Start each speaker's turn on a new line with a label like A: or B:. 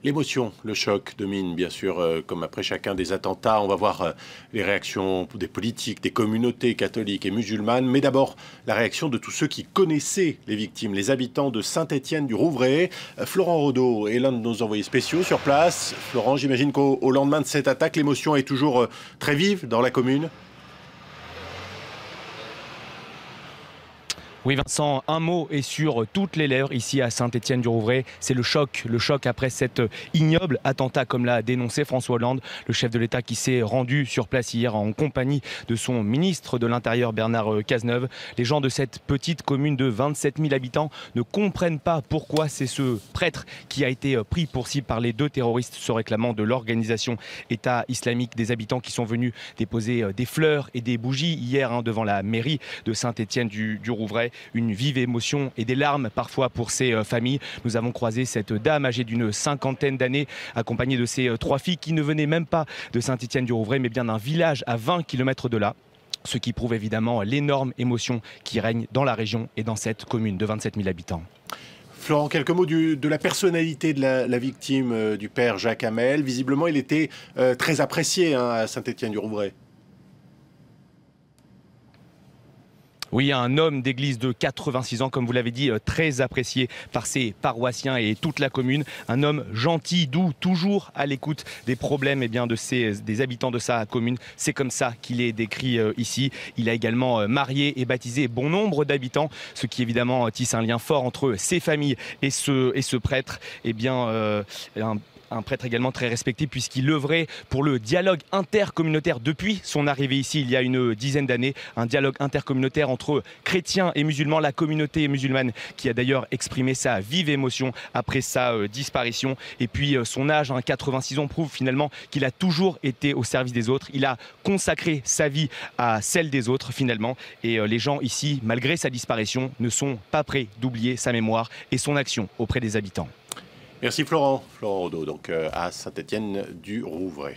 A: L'émotion, le choc domine, bien sûr, comme après chacun des attentats. On va voir les réactions des politiques, des communautés catholiques et musulmanes. Mais d'abord, la réaction de tous ceux qui connaissaient les victimes, les habitants de Saint-Étienne-du-Rouvray. Florent Rodeau est l'un de nos envoyés spéciaux sur place. Florent, j'imagine qu'au lendemain de cette attaque, l'émotion est toujours très vive dans la commune.
B: Oui Vincent, un mot est sur toutes les lèvres ici à Saint-Étienne-du-Rouvray, c'est le choc après cette ignoble attentat comme l'a dénoncé François Hollande, le chef de l'État qui s'est rendu sur place hier en compagnie de son ministre de l'Intérieur Bernard Cazeneuve. Les gens de cette petite commune de 27 000 habitants ne comprennent pas pourquoi c'est ce prêtre qui a été pris pour cible par les deux terroristes se réclamant de l'organisation État islamique. Des habitants qui sont venus déposer des fleurs et des bougies hier devant la mairie de Saint-Étienne-du-Rouvray. Une vive émotion et des larmes parfois pour ces familles. Nous avons croisé cette dame âgée d'une cinquantaine d'années, accompagnée de ses trois filles qui ne venaient même pas de Saint-Étienne-du-Rouvray, mais bien d'un village à 20 km de là. Ce qui prouve évidemment l'énorme émotion qui règne dans la région et dans cette commune de 27 000 habitants.
A: Florent, quelques mots de la personnalité de la victime, du père Jacques Hamel. Visiblement, il était très apprécié à Saint-Étienne-du-Rouvray.
B: Oui, un homme d'église de 86 ans, comme vous l'avez dit, très apprécié par ses paroissiens et toute la commune. Un homme gentil, doux, toujours à l'écoute des problèmes des habitants de sa commune. C'est comme ça qu'il est décrit ici. Il a également marié et baptisé bon nombre d'habitants, ce qui évidemment tisse un lien fort entre ses familles et ce prêtre. Un prêtre également très respecté puisqu'il œuvrait pour le dialogue intercommunautaire depuis son arrivée ici il y a une dizaine d'années. Un dialogue intercommunautaire entre chrétiens et musulmans, la communauté musulmane qui a d'ailleurs exprimé sa vive émotion après sa disparition. Et puis son âge, 86 ans, prouve finalement qu'il a toujours été au service des autres. Il a consacré sa vie à celle des autres finalement. Et les gens ici, malgré sa disparition, ne sont pas prêts d'oublier sa mémoire et son action auprès des habitants.
A: Merci Florent. Florent Rodeau, donc à Saint-Étienne-du-Rouvray.